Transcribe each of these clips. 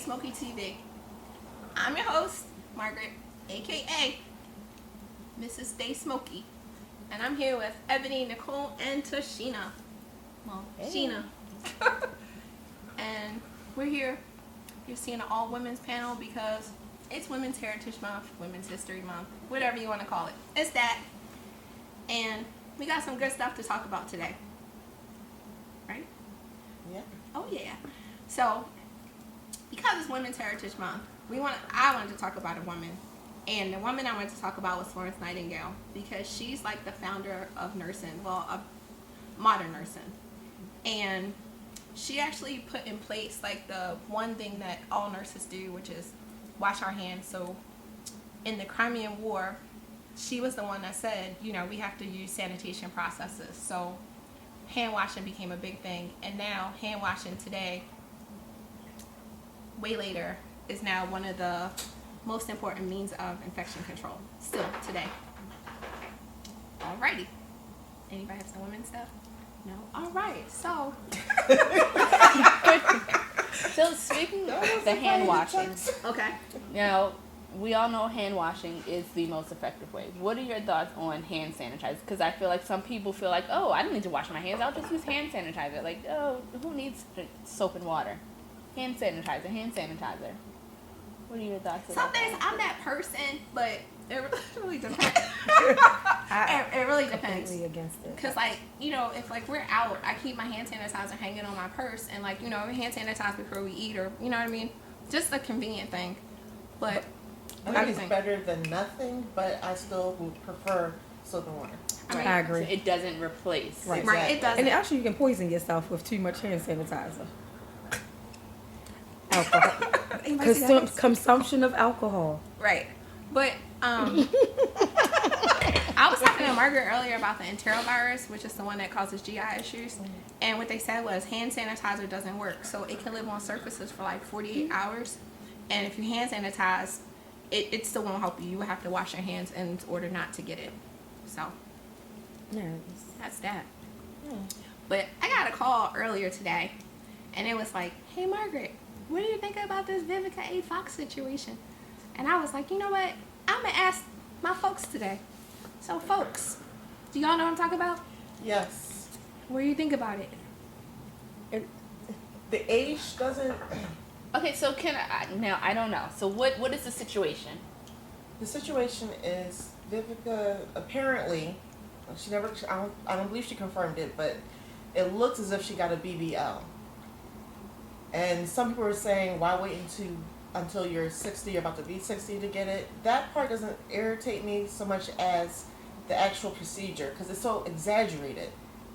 Smokey TV. I'm your host, Margaret, aka Mrs. Stay Smoky. And I'm here with Ebony, Nicole, and Tashina. Well, Sheena. And we're here. You're seeing an all women's panel because it's Women's Heritage Month, Women's History Month, whatever you want to call it. It's that. And we got some good stuff to talk about today. Right? Yeah. Oh yeah. So, because it's Women's Heritage Month, I wanted to talk about a woman. And the woman I wanted to talk about was Florence Nightingale, because she's like the founder of nursing, of modern nursing. And she actually put in place like the one thing that all nurses do, which is wash our hands. So in the Crimean War, she was the one that said, we have to use sanitation processes. So hand washing became a big thing. And now hand washing today, way later, is now one of the most important means of infection control still today. Alrighty. Anybody have some women's stuff? No? Alright, so So speaking of the hand washing, okay. We all know hand washing is the most effective way. What are your thoughts on hand sanitizer? Because I feel like some people feel like, oh, I don't need to wash my hands. I'll just use hand sanitizer. Like, oh, who needs soap and water? Hand sanitizer, hand sanitizer. What are your thoughts on Some that? days I'm that person, but it really depends. It really depends. Completely against it. Because, if, we're out, I keep my hand sanitizer hanging on my purse. And, we hand sanitize before we eat or, you know what I mean? Just a convenient thing. But I think it's better than nothing, but I still would prefer soap and water. I agree. So it doesn't replace. Right. Right, it doesn't. And actually, you can poison yourself with too much hand sanitizer. Alcohol. Consumption of alcohol. Right. But I was talking to Margaret earlier about the enterovirus, which is the one that causes GI issues. And what they said was hand sanitizer doesn't work. So it can live on surfaces for 48 hours. And if you hand sanitize, it still won't help you. You will have to wash your hands in order not to get it. So that's that. Yeah. But I got a call earlier today. And it was like, hey, Margaret, what do you think about this Vivica A. Fox situation? And I was like, you know what? I'm going to ask my folks today. So, folks, do y'all know what I'm talking about? Yes. What do you think about it? The age doesn't... Okay, so I don't know. So what is the situation? The situation is Vivica apparently, I don't believe she confirmed it, but it looks as if she got a BBL. And some people are saying, why wait until you're 60, you're about to be 60 to get it? That part doesn't irritate me so much as the actual procedure, because it's so exaggerated.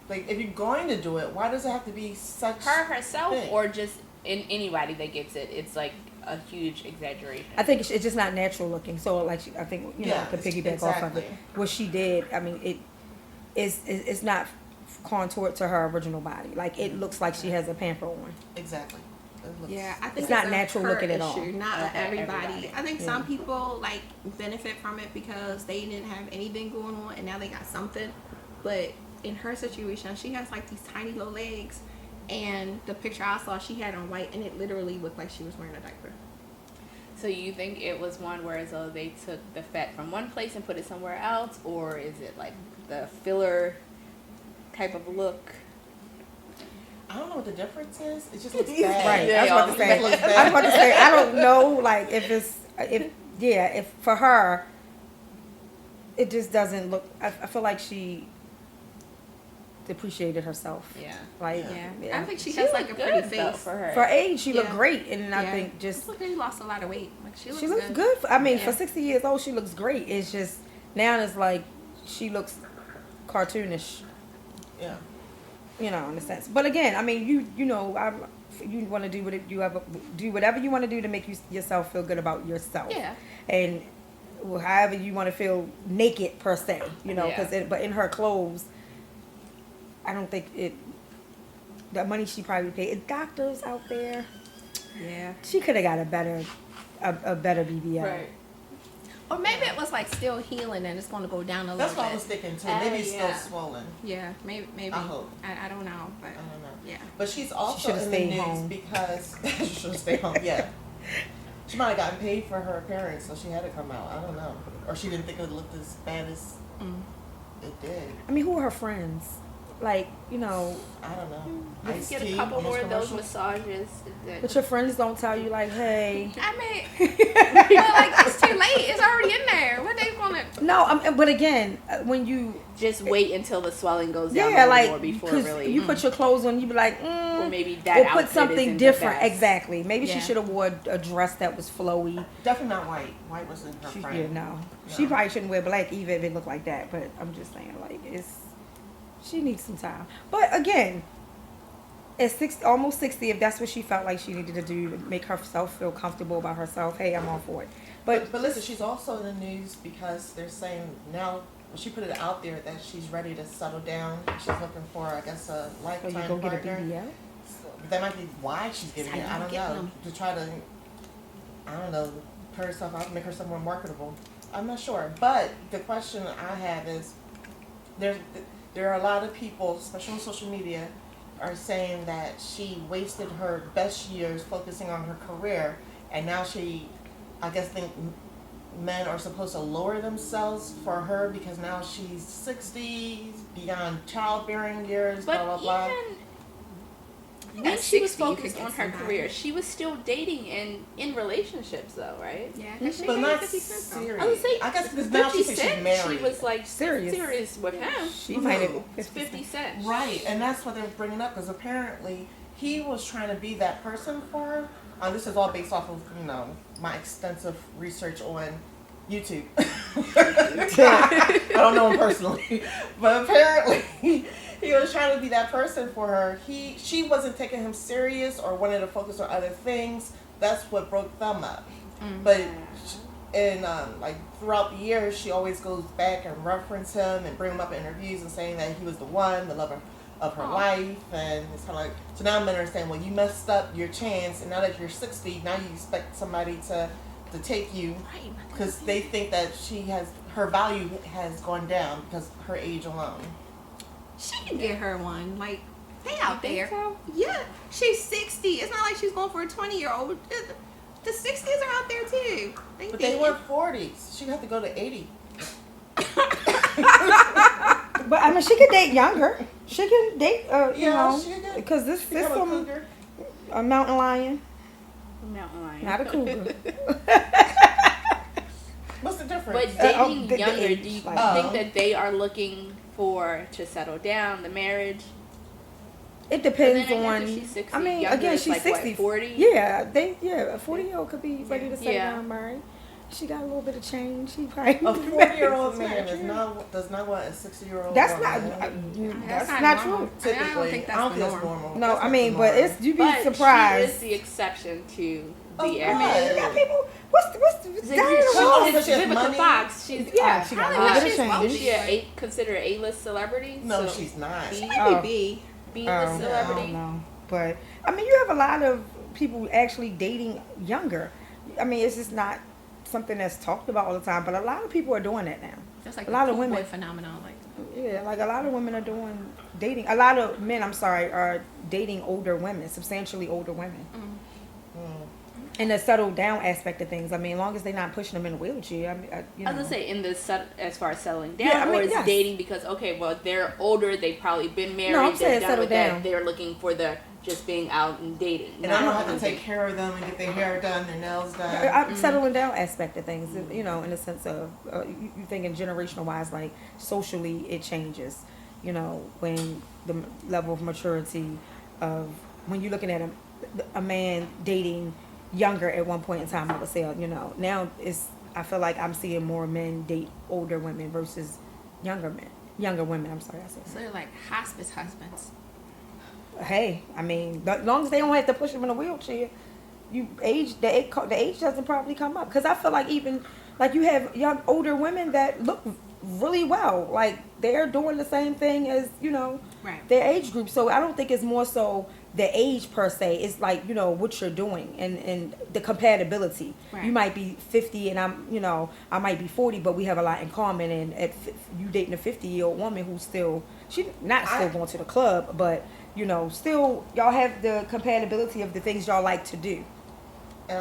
Like, if you're going to do it, why does it have to be such Her herself thing? or just in anybody that gets it? It's like a huge exaggeration. I think it's just not natural looking. So, I think, to piggyback off of it. What she did, it's not contoured to her original body. Like, it looks like she has a pamper on. Exactly. Yeah, I think It's not a natural her looking at issue, all. Not everybody. I think some Yeah. people benefit from it because they didn't have anything going on and now they got something. But in her situation, she has these tiny little legs, and the picture I saw, she had on white, and it literally looked like she was wearing a diaper. So you think it was one where as though they took the fat from one place and put it somewhere else, or is it like the filler type of look? I don't know what the difference is. It just looks Right. bad. I was about to say. It looks bad. I was about to say. I don't know. If for her, it just doesn't look. I feel like she depreciated herself. Yeah. I think she She has looked a pretty good, though, face. for her. For age, she looked Yeah. great, and I Yeah. think just Look, she lost a lot of weight. She looks good. good. For Yeah. 60 years old, she looks great. It's just now it's like she looks cartoonish. Yeah. In a sense. But again, you want to do whatever you want to do to make yourself feel good about yourself. Yeah. And however you want to feel naked per se, Yeah. but in her clothes, I don't think the money she probably paid. Doctors out there, Yeah. she could have got a better BBL. Right. Or maybe it was still healing and it's going to go down a little That's bit. what I was thinking too. Maybe it's still swollen. Yeah, maybe. I hope. I don't know, but I don't know. yeah. But she's also should've in the stayed news home. because she should have stayed home. Yeah. She might have gotten paid for her appearance, so she had to come out. I don't know. Or she didn't think it looked as bad as it did. I mean, who are her friends? Like, you know. I don't know. You Ice get tea, a couple more of those commercial. massages. But your friends don't tell you, like, hey. I mean, but like it's too late. It's already in there. What they want to? No, but again, when you. Just wait until the swelling goes down Yeah, a little like, more before because really. you put your clothes on, you be like, or maybe that or put outfit something isn't the different. best. Exactly. Maybe she Yeah. should have wore a dress that was flowy. Definitely not white. White wasn't her friend. Yeah, no. She probably shouldn't wear black even if it looked like that. But I'm just saying, like, she needs some time. But again, at almost 60, if that's what she felt like she needed to do to make herself feel comfortable about herself, hey, I'm all for it. But listen, she's also in the news because they're saying now, she put it out there that she's ready to settle down. She's looking for, I guess, a so lifetime you go get a partner. BBL? But that might be why she's getting it. I don't know. To try to, I don't know, put herself out, make herself more marketable. I'm not sure. But the question I have is, there are a lot of people, especially on social media, are saying that she wasted her best years focusing on her career, and now she, I guess, think men are supposed to lower themselves for her because now she's 60, beyond childbearing years, But blah, blah, blah. even At when she was 60, you could focused get on her somebody. career, she was still dating and in relationships, though, right? Yeah, 'cause she But paid not 50 cents though. serious. I would say I guess because now 50 she says she's Cent, married. she was like Serious. with him. She might have Mhm. 50 Cent. Right, and that's what they're bringing up because apparently he was trying to be that person for her. This is all based off of, my extensive research on YouTube. I don't know him personally, but apparently he was trying to be that person for her. She wasn't taking him serious or wanted to focus on other things. That's what broke them up. But like throughout the years, she always goes back and reference him and bring him up in interviews and saying that he was the one, the lover of her life, and it's kind of like, so now men are saying, well, you messed up your chance, and now that you're 60, now you expect somebody to take you, because they think that her value has gone down because of her age alone. She can get her one. Like, they out You there. think so? Yeah, she's 60. It's not like she's going for a 20-year-old. The 60s are out there too. But they were 40s. She'd have to go to 80. But I mean, she could date younger. She can date, she could. because this Become a one, cougar. a mountain lion, Mountain lion. not a cougar. What's the difference? But dating the younger, age, do you like- think that they are looking to settle down, the marriage? It depends But then again, on. if she's 60, I mean, younger again, is she's like, what, 60. 40? Yeah, a 40-year-old could be ready to settle Yeah. down, married. She got a little bit of change. She probably. A 40-year-old man does not want a 60-year-old That's woman. not. That's not not normal. true. Typically, I don't think that's the norm. normal. No, That's I not mean, the but norm. you'd be But surprised. she is the exception to the Of I mean, average. you got people. What's It's like, down she the road? because she has Vivica money. Fox. She's Yeah, she got a I little think bit of she's change. Is she considered a A-list celebrity? No, So she's not. B, Maybe B-list I celebrity. don't know, but I mean, you have a lot of people actually dating younger. I mean, it's just not something that's talked about all the time, but a lot of people are doing that now. That's like A lot of cool boy women. phenomenon. Like, Yeah, like a lot of women are dating. A lot of men, are dating older women, substantially older women. And the settle down aspect of things. I mean, as long as they're not pushing them in a wheelchair. I mean, I was gonna say as far as settling down, Yeah, I mean, or is yes. dating because they're older, they've probably been married, I'm they're saying done settle with down. that. They're looking for the just being out and dating. And I don't have to take care of them and get their hair done, their nails done. Settling down aspect of things, in the sense of you thinking generational wise, like socially it changes, when the level of maturity of when you're looking at a man dating younger at one point in time, I would say, now I feel like I'm seeing more men date older women versus younger women. I'm sorry, I said. so they're like hospice husbands. Hey, I mean, as long as they don't have to push them in a wheelchair, the age doesn't probably come up. Because I feel like even like you have young older women that look really well, like they're doing the same thing as Right. their age group. So I don't think it's more so the age per se. It's like what you're doing and the compatibility. Right. You might be 50 and I might be 40, but we have a lot in common. And you dating a 50-year-old woman who's still going to the club, but still y'all have the compatibility of the things y'all like to do. And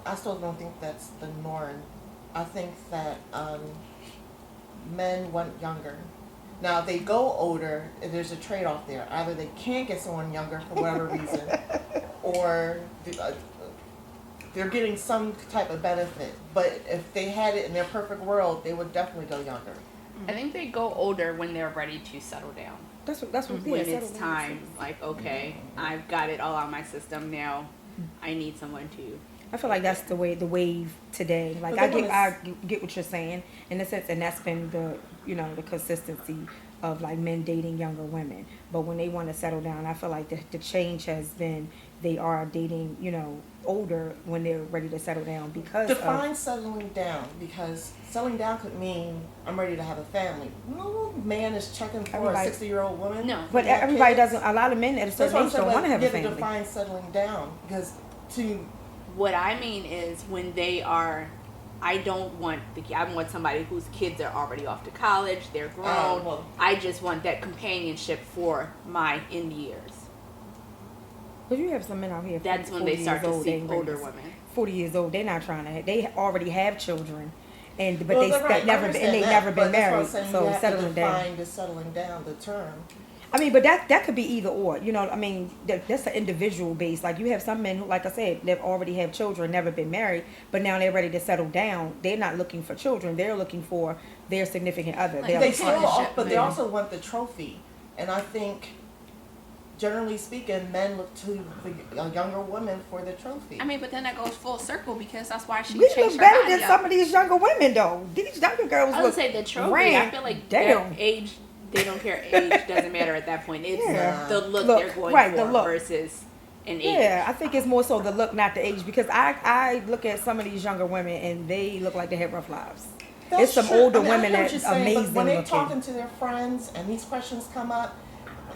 I still don't think that's the norm. I think that men want younger. Now, if they go older, there's a trade-off there. Either they can't get someone younger for whatever reason, or they're getting some type of benefit. But if they had it in their perfect world, they would definitely go younger. I think they go older when they're ready to settle down. That's what When it's time, like, okay, I've got it all on my system now. I need someone to. I feel like that's the wave today. Like, But I get what you're saying in a sense, and that's been the consistency of like men dating younger women. But when they want to settle down, I feel like the change has been they are dating older when they're ready to settle down because Define settling down, because settling down could mean I'm ready to have a family. No man is checking for Everybody- a 60-year-old woman. No. But to have everybody kids. doesn't. A lot of men at a That's certain what I'm age saying. don't want to have a You have to family. define settling down, because to What I mean is when they are, I want somebody whose kids are already off to college, they're grown. well- I just want that companionship for my end years. But you have some men out here. That's 40 when they 40 start years to old, see they ain't older ready. women. 40 years old, they're not trying to. They already have children, but Well, they they're right. I never understand they that, never but been that's what I'm married. saying, you So have to settling down. define the settling down, the term. I mean, but that could be either or. I mean, that's an individual base. Like you have some men who, like I said, they've already have children, never been married, but now they're ready to settle down. They're not looking for children. They're looking for their significant other. Like They're They Like still partnership, but they maybe. also want the trophy. And I think, generally speaking, men look to a younger woman for the trophy. I mean, but then that goes full circle because that's why she we changed look her better body than up. some of these younger women, though. These younger girls I would look. say the trophy. I grand. feel like Damn. that age, they don't care. Age doesn't matter at that point. It's Yeah. the look Look, they're going right, for the look. versus an age. Yeah, I think it's more so the look, not the age, because I look at some of these younger women and they look like they have rough lives. That's It's some true. older I mean, I women hear what that's you're saying, amazing but when they're looking. talking to their friends and these questions come up,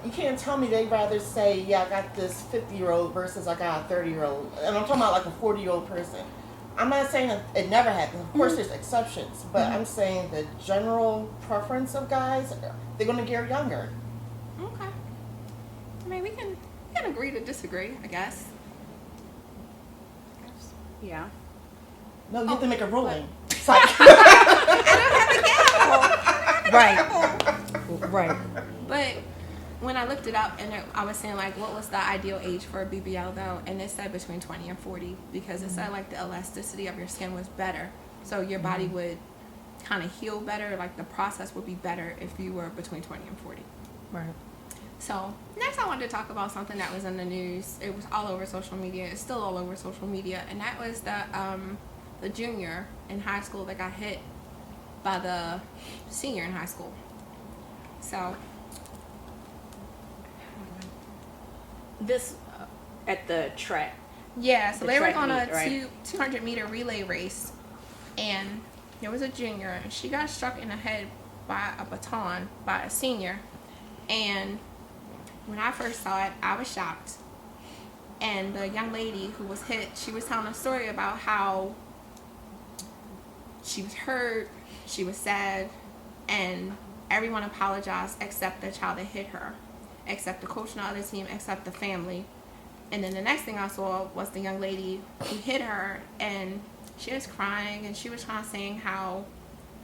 you can't tell me they'd rather say, yeah, I got this 50-year-old versus I got a 30-year-old. And I'm talking about like a 40-year-old person. I'm not saying that it never happens. Of course, there's exceptions. But I'm saying the general preference of guys, they're going to get younger. Okay. I mean, we can agree to disagree, I guess. Yeah. No, you have to make a ruling. Right. But when I looked it up and I was saying like what was the ideal age for a BBL though, and it said between 20 and 40 because it said like the elasticity of your skin was better, so your body would kind of heal better, like the process would be better if you were between 20 and 40. Right. So next I wanted to talk about something that was in the news. It was all over social media. It's still all over social media, and that was the junior in high school that got hit by the senior in high school. So This at the track. yeah, so The they were track on a meet, right? 200-meter relay race, and there was a junior, and she got struck in the head by a baton by a senior. And when I first saw it, I was shocked. And the young lady who was hit, she was telling a story about how she was hurt, she was sad, and everyone apologized except the child that hit her, except the coach on the other team, except the family. And then the next thing I saw was the young lady who hit her, and she was crying, and she was trying to saying how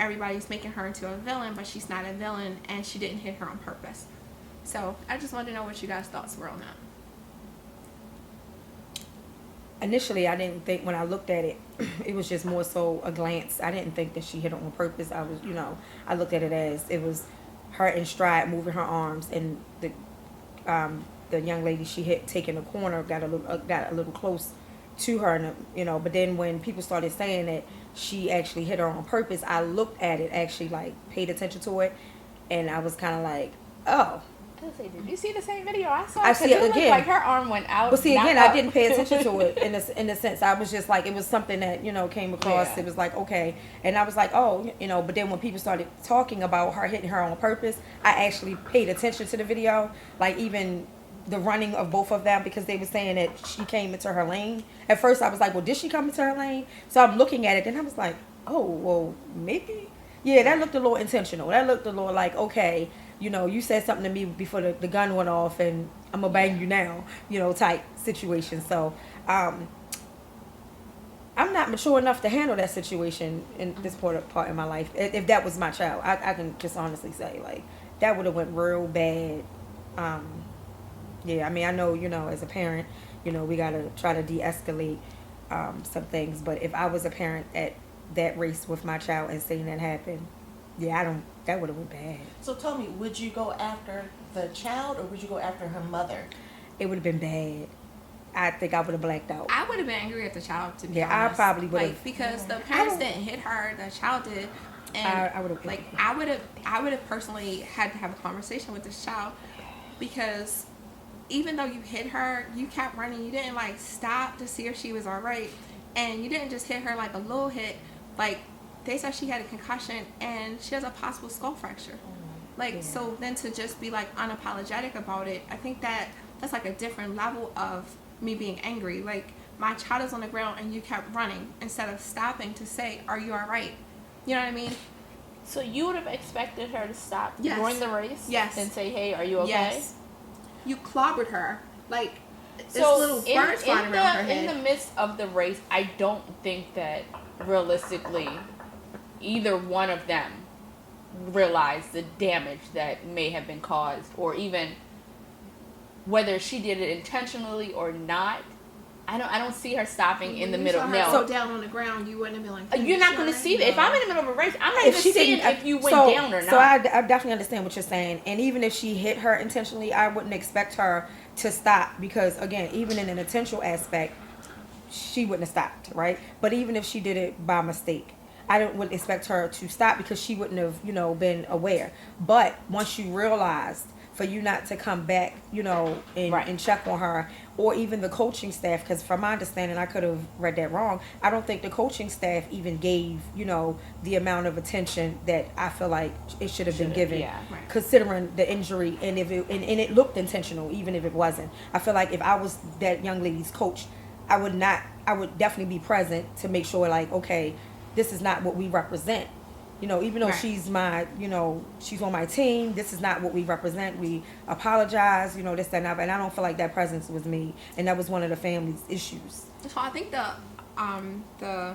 everybody's making her into a villain, but she's not a villain, and she didn't hit her on purpose. So I just wanted to know what you guys' thoughts were on that. Initially, I didn't think when I looked at it, it was just more so a glance. I didn't think that she hit it on purpose. I was, I looked at it as it was her in stride, moving her arms, and the young lady she hit taking the corner got a little close to her, and but then when people started saying that she actually hit her on purpose, I looked at it, actually like paid attention to it, and I was kind of like, oh. Did you see the same video I saw? I see it looked again. Like her arm went out. But see, not again, up. I didn't pay attention to it in a sense. I was just like, it was something that, came across. Yeah. It was like, okay. And I was like, oh, but then when people started talking about her hitting her on purpose, I actually paid attention to the video. Like even the running of both of them, because they were saying that she came into her lane. At first I was like, well, did she come into her lane? So I'm looking at it and I was like, oh, well, maybe. Yeah, that looked a little intentional. That looked a little like, okay, you said something to me before the gun went off and I'm going to bang you now, type situation. So I'm not mature enough to handle that situation in this part in my life. If that was my child, I can just honestly say, like, that would have went real bad. Yeah, I mean, I know, as a parent, we got to try to de-escalate some things. But if I was a parent at that race with my child and seeing that happen, yeah, that would have went bad. So tell me, would you go after the child or would you go after her mother? It would have been bad. I think I would have blacked out. I would have been angry at the child, to be Yeah, honest. I probably would have. Like, because the parents didn't hit her, the child did. And I would have. like, I would have personally had to have a conversation with this child, because even though you hit her, you kept running. You didn't like stop to see if she was all right, and you didn't just hit her like a little hit. Like, they said she had a concussion and she has a possible skull fracture. Like, Yeah. so then to just be like unapologetic about it, I think that's like a different level of me being angry. Like, my child is on the ground and you kept running instead of stopping to say, "Are you all right?" You know what I mean? So you would have expected her to stop Yes. during the race? Yes. And say, "Hey, are you okay?" Yes. You clobbered her. Like, this So little bird flying around her head. in the midst of the race, I don't think that realistically either one of them realized the damage that may have been caused, or even whether she did it intentionally or not. I don't see her stopping in the middle. When you saw her go down on the ground, you wouldn't have been like, You're not going to see that. If I'm in the middle of a race, I'm not If even she seeing didn't, if you went so, down or not. So I definitely understand what you're saying. And even if she hit her intentionally, I wouldn't expect her to stop, because, again, even in an intentional aspect, she wouldn't have stopped, right? But even if she did it by mistake, wouldn't expect her to stop, because she wouldn't have, been aware. But once you realized, for you not to come back, and check on her, or even the coaching staff, because from my understanding, I could have read that wrong. I don't think the coaching staff even gave, the amount of attention that I feel like it should have been given, yeah. Right. considering the injury, and if it and it looked intentional, even if it wasn't. I feel like if I was that young lady's coach, I would definitely be present to make sure, like, okay, this is not what we represent. Even though Right. she's my, she's on my team, this is not what we represent. We apologize, this, that, and that. And I don't feel like that presence was made. And that was one of the family's issues. So I think the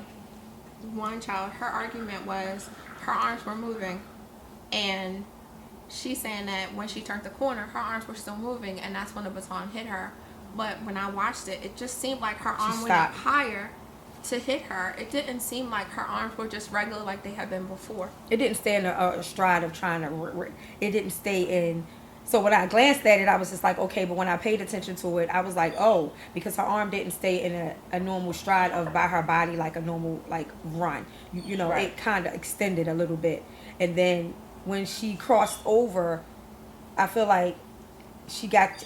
one child, her argument was her arms were moving, and she's saying that when she turned the corner, her arms were still moving, and that's when the baton hit her. But when I watched it, it just seemed like her arm went up stopped. higher to hit her. It didn't seem like her arms were just regular like they had been before. It didn't stay in a stride of trying to, it didn't stay in. So when I glanced at it, I was just like, okay, but when I paid attention to it, I was like, oh, because her arm didn't stay in a normal stride of by her body, like a normal, like, run. Right. It kind of extended a little bit. And then when she crossed over, I feel like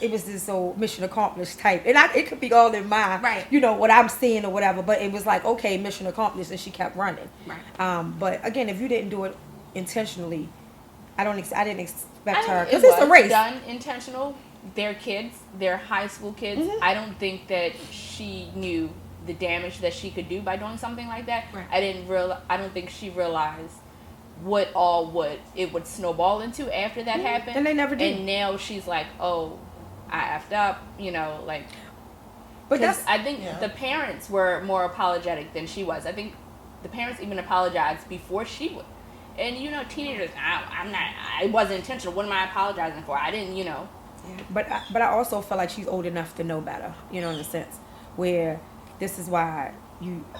it was this old mission accomplished type. And it could be all in my, Right. what I'm seeing or whatever, but it was like, okay, mission accomplished, and she kept running. Right. But again, if you didn't do it intentionally, I didn't expect her, It because it's a was race. done intentional. They're kids. They're high school kids. Mhm. I don't think that she knew the damage that she could do by doing something like that. Right. I don't think she realized what it would snowball into after that happened. And they never did. And now she's like, oh, I effed up. Like. But that's, I think Yeah. the parents were more apologetic than she was. I think the parents even apologized before she would. And teenagers, it wasn't intentional. What am I apologizing for? I didn't, but I also feel like she's old enough to know better, in a sense, where this is why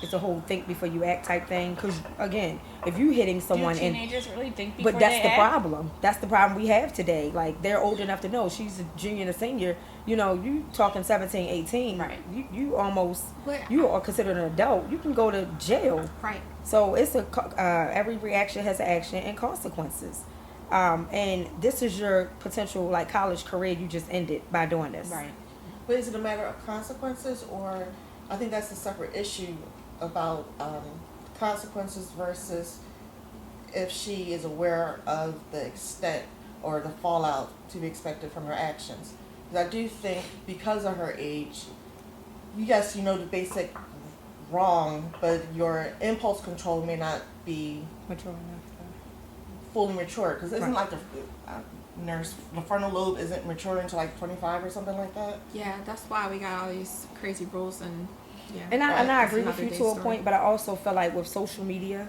it's a whole think before you act type thing. Because again, if you hitting someone, do teenagers really think before but that's they the act? problem. That's the problem we have today. Like, they're old enough to know. She's a junior and a senior. You talking 17, 18. Right. You almost, But- you are considered an adult. You can go to jail. Right. So it's every reaction has an action and consequences. And this is your potential, like, college career you just ended by doing this. Right. But is it a matter of consequences, or I think that's a separate issue about consequences versus if she is aware of the extent or the fallout to be expected from her actions. Because I do think because of her age, yes, the basic wrong, but your impulse control may not be Mature enough. fully mature. Because isn't Right. like the frontal lobe isn't mature until like 25 or something like that. Yeah, that's why we got all these crazy rules and Yeah. And I That's agree with another you day's to a story. point, but I also feel like with social media,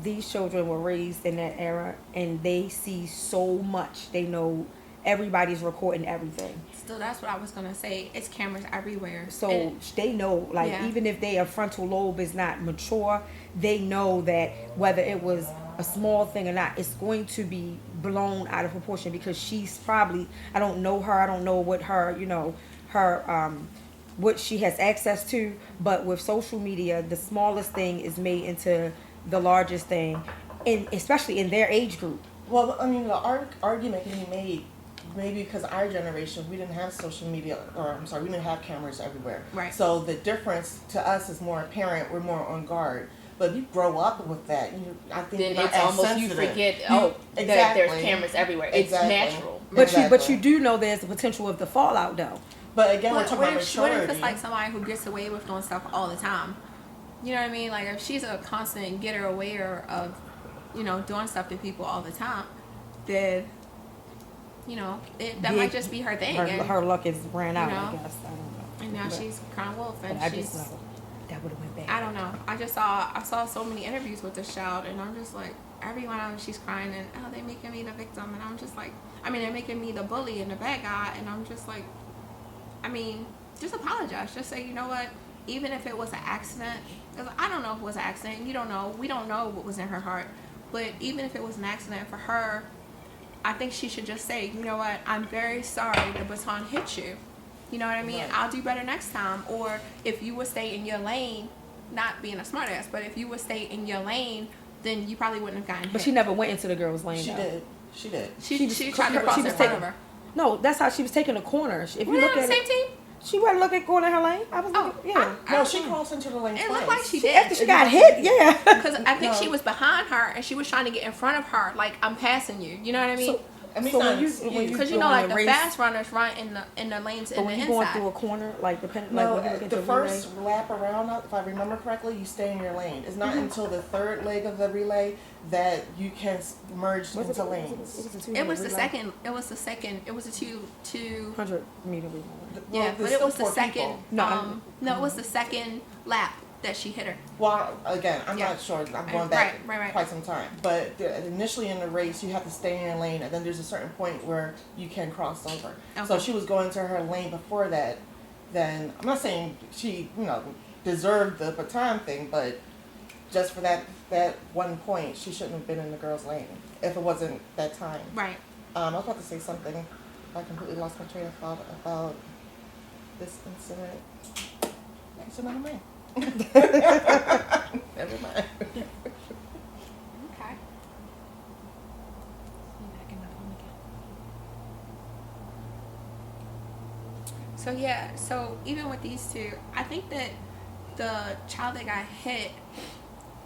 these children were raised in that era and they see so much. They know everybody's recording everything. Still, that's what I was gonna say. It's cameras everywhere. So And- they know, like, Yeah. even if their frontal lobe is not mature, they know that whether it was a small thing or not, it's going to be blown out of proportion because she's probably, I don't know her, I don't know what her, what she has access to, but with social media, the smallest thing is made into the largest thing, and especially in their age group. Well, I mean, the argument can be made, maybe because our generation, we didn't have social media, or I'm sorry, we didn't have cameras everywhere. Right. So the difference to us is more apparent. We're more on guard. But if you grow up with that, I think Then you're it's not as almost you sensitive. forget. That Exactly. there's cameras everywhere. It's Exactly. natural. But you do know there's the potential of the fallout though. But again, we're What, talking what, about if, what maturity. if it's like somebody who gets away with doing stuff all the time? You know what I mean? Like if she's a constant getter aware of, doing stuff to people all the time, then, that might just be her thing. Her luck is ran out, I know, guess. I don't know. And now But- she's crying wolf, and but I she's. just know that would have went bad. I don't know. I saw so many interviews with this child, and I'm just like, every one of them, she's crying, and they're making me the victim, and I'm just like, they're making me the bully and the bad guy, and I'm just like, just apologize. Just say, you know what? Even if it was an accident, 'cause I don't know if it was an accident. You don't know. We don't know what was in her heart. But even if it was an accident for her, I think she should just say, you know what? I'm very sorry the baton hit you. You know what I mean? Right. I'll do better next time. Or if you would stay in your lane, not being a smartass, but if you would stay in your lane, then you probably wouldn't have gotten hit. But she never went into the girl's lane. She though. did. She did. She tried to cross she in was front taking- of her. No, that's how she was taking the corner. If you Were they look on the at same it, team? she wasn't looking going in her lane. I was Oh, looking, yeah. No, she crossed into the lane It twice. looked like she After did. she got hit, yeah. Because I think No. she was behind her and she was trying to get in front of her. Like, I'm passing you. You know what I mean? I mean, So when sometimes you- when Because doing like a the race- fast runners run in the lanes But in when the you're going inside. through a corner, like depending, No, like when you look at the relay, first lap around, if I remember correctly, you stay in your lane. It's not until the third leg of the relay that you can merge was into it, lanes. It was the second. It was the second. It was the two. 100-meter relay. Well, Yeah, there's but it still was the 4 second. people. No, it was the second lap that she hit her. Well, again, I'm Yeah. not sure. I'm Right, going back right. quite some time. But initially in the race, you have to stay in your lane, and then there's a certain point where you can cross over. So Okay. she was going to her lane before that. Then I'm not saying she, deserved the baton thing, but just for that one point, she shouldn't have been in the girl's lane if it wasn't that time. Right. I was about to say something. I completely lost my train of thought about this incident. It's another man. Never mind. Okay. So yeah, so even with these two, I think that the child that got hit,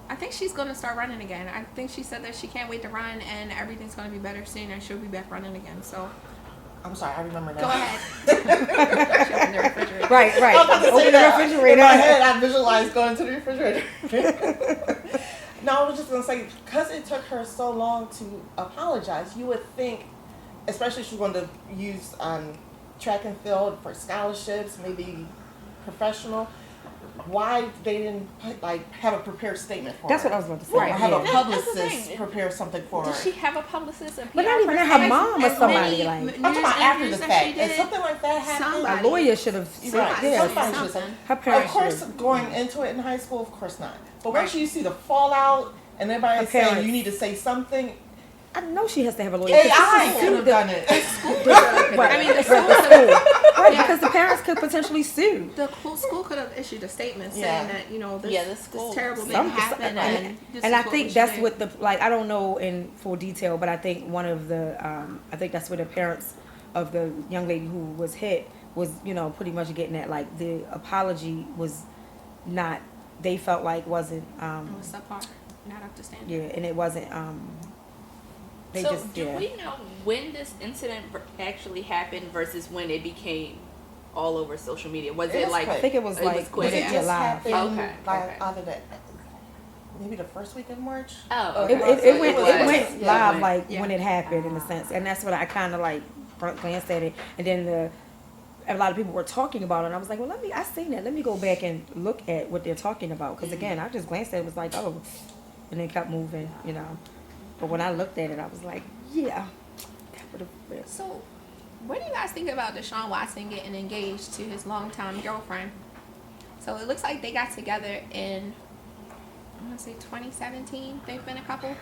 I think she's gonna start running again. I think she said that she can't wait to run and everything's gonna be better soon and she'll be back running again. So I'm sorry, I remember now. go ahead. She opened the refrigerator. Right. I was about to say Open the that. refrigerator. In my head, I visualized going to the refrigerator. No, I was just going to say, because it took her so long to apologize, you would think, especially if she was going to use track and field for scholarships, maybe professional, why they didn't have a prepared statement for That's her. what I was about to say. Or have Yeah. a That's the publicist thing. prepare something for her. Does she have a publicist? A PR But not even person? her mom or As somebody many like. I'm talking about after the news that fact. she If did, something like that happened, somebody- A lawyer should have. right, Somebody Yeah. somebody should something. say. Her Of parents course, should. going into it in high school, of course not. But Right. once you see the fallout and everybody Her saying parents. you need to say something, I know she has to have a lawyer. AI because could have done it. Right. I mean, the Right, school the could school. have, Right, Yeah. because the parents could potentially sue. the school could have issued a statement saying Yeah. that this, Yeah, the school. this terrible thing Some- happened and this And is I what think we that's should what the I don't know in full detail, but I think one of the I think that's what the parents of the young lady who was hit was pretty much getting at, like the apology was not, they felt like wasn't do. It was subpar, not up to standard. yeah, and it wasn't they So just do yeah. we know when this incident actually happened versus when it became all over social media? Was It it was like quick. I think it was It like was quick. it Yeah. just July. happened Okay, okay. either that, maybe the first week of March. Oh, It, okay. it, So it went was- it went yeah, live like yeah. when it happened in a sense, and that's what I kind of like glanced at it, and then a lot of people were talking about it. And I was like, well, I seen that. Let me go back and look at what they're talking about. Because again, I just glanced at it, was like, oh, and then kept moving, you know. But when I looked at it, I was like, yeah, that would have been. So, what do you guys think about Deshaun Watson getting engaged to his longtime girlfriend? So it looks like they got together in, I'm gonna say 2017. They've been a couple,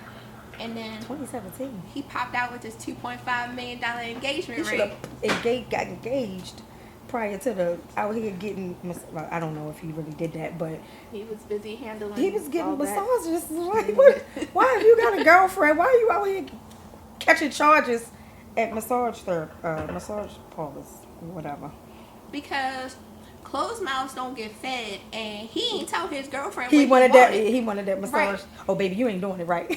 and then 2017. he popped out with his $2.5 million engagement He should ring. have got engaged prior to the out here getting. Well, I don't know if he really did that, but He was busy handling. he was getting all that. massages. Like, what? Why have you got a girlfriend? Why are you out here catching charges at massage parlors, or whatever? Because closed mouths don't get fed, and he ain't tell his girlfriend He what wanted He wanted that massage. Right. Oh, baby, you ain't doing it right.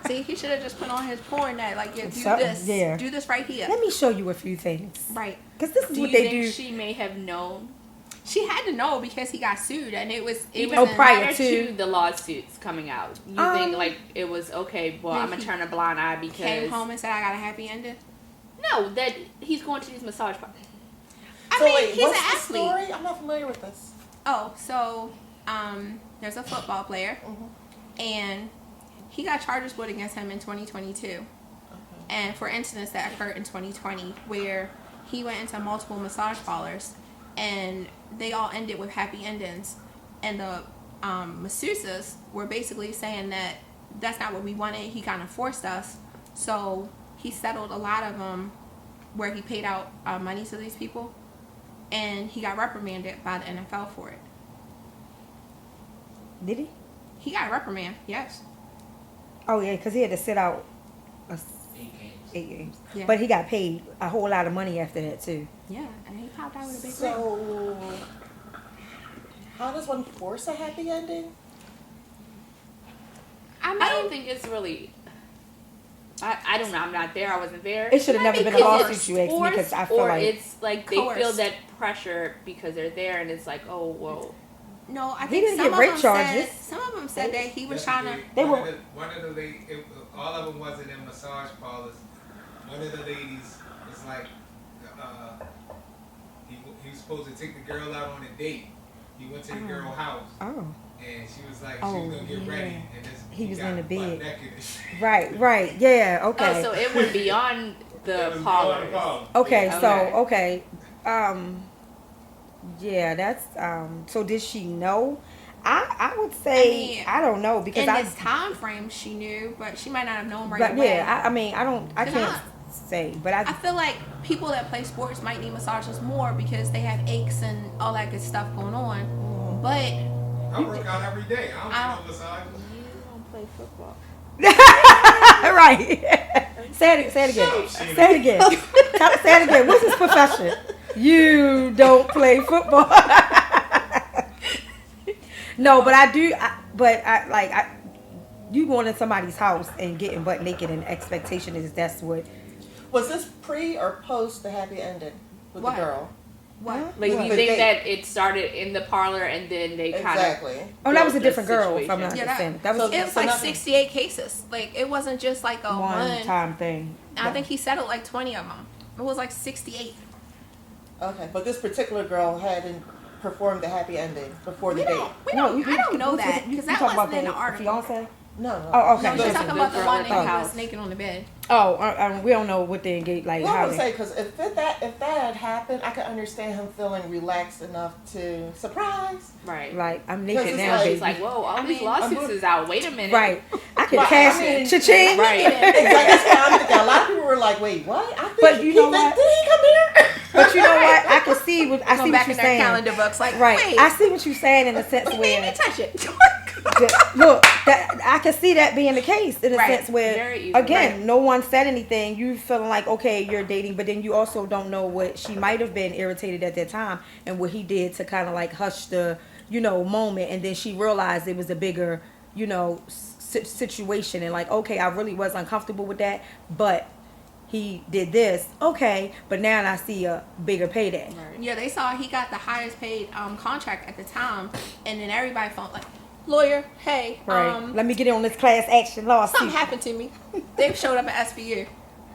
See, he should have just put on his porn that, like, yeah, do Something, this. yeah. Do this right here. Let me show you a few things. Right. Because this is Do what you they think do. she may have known? She had to know because he got sued, and it was Even in- prior to- to the lawsuits coming out, you think like it was okay? Well, Then I'm gonna he turn a blind eye because came home and said, I got a happy ending. no, that he's going to these massage parties. I So mean, wait, he's what's an the athlete. story? I'm not familiar with this. Oh, so there's a football player, and he got charges put against him in 2022, and for incidents that occurred in 2020, where he went into multiple massage parlors, and they all ended with happy endings, and the masseuses were basically saying that that's not what we wanted. He kind of forced us, so he settled a lot of them, where he paid out money to these people, and he got reprimanded by the NFL for it. Did he? He got a reprimand, yes. Oh, yeah, because he had to sit out 8 games. 8 games. Yeah. But he got paid a whole lot of money after that, too. Yeah, and he popped out with a big ring. So, how does one force a happy ending? I mean, I don't think it's really. I don't know. I'm not there. I wasn't there. It should have never been a Because lawsuit, it's you asked me, because I feel or like... it's like they feel Coerced. that pressure because they're there, and it's like, oh, whoa. no, I He think didn't some get of rape them charges. said some of them said that he was trying to. They one were- of the all of them wasn't in massage parlors. One of the ladies was like, he was supposed to take the girl out on a date. He went to the girl's house, Oh. and she was like, she Oh, was gonna get yeah. ready, and this, He was got in the butt bed. naked and shit. Right, yeah, okay. Oh, so it went beyond It the was parlors. beyond the parlor. Okay, Yeah. so Okay. yeah, that's so did she know? I would say I, I mean, don't know because In I this time frame, she knew, but she might not have known right but away. yeah, I mean I Cause can't say, but I feel like people that play sports might need massages more because they have aches and all that good stuff going on. But I work out every day. I don't I- get no massage. You don't play football. right. say it again. Shut up, Say it again. Say it again. What's his profession? You don't play football. No, but I do. You going in somebody's house and getting butt naked, and expectation is that's what. Was this pre or post the happy ending with What? the girl? what? Like, What? you The think date. that it started in the parlor and then they kind Exactly. Oh, that was a built different the girl. If I'm situation. not Yeah, mistaken. That was so- It was So like nothing- 68 cases. Like it wasn't just like a one one. time thing. And I think he settled like 20 of them. It was like 68. Okay, but this particular girl hadn't performed the happy ending before the We date. don't. I don't know that You because that talking about wasn't in the the article. fiance? No, no. Oh, okay. No, she's Listen, talking the about the girl one at that the he house. was naked on the bed. Oh, we don't know what they engage like Well, I how would they. say because if that had happened, I could understand him feeling relaxed enough to surprise. Right. Like I'm Because naked it's now, like- baby. She's like, whoa, all I these mean, lawsuits is out. Wait a minute. Right. I could Right, cash I mean- cha-ching. Right. Exactly. That's what I'm thinking. A lot of people were like, "Wait, what?" I think But you know what? Did he come here? But you know what? I can see what I Go see back what in you're their saying. calendar books. Like, Right. wait, I see what you're saying in the sense he made me where touch it. look, that I can see that being the case in a Right. sense where Very easy. again, no one said anything. You feeling like okay, you're dating, but then you also don't know what she might have been irritated at that time and what he did to kind of like hush the moment, and then she realized it was a bigger situation and like okay, I really was uncomfortable with that, but he did this, okay, but now I see a bigger payday. Right. Yeah, they saw he got the highest paid contract at the time, and then everybody felt like, lawyer, hey, Right. Let me get in on this class action lawsuit. something happened to me. They showed up at SVU.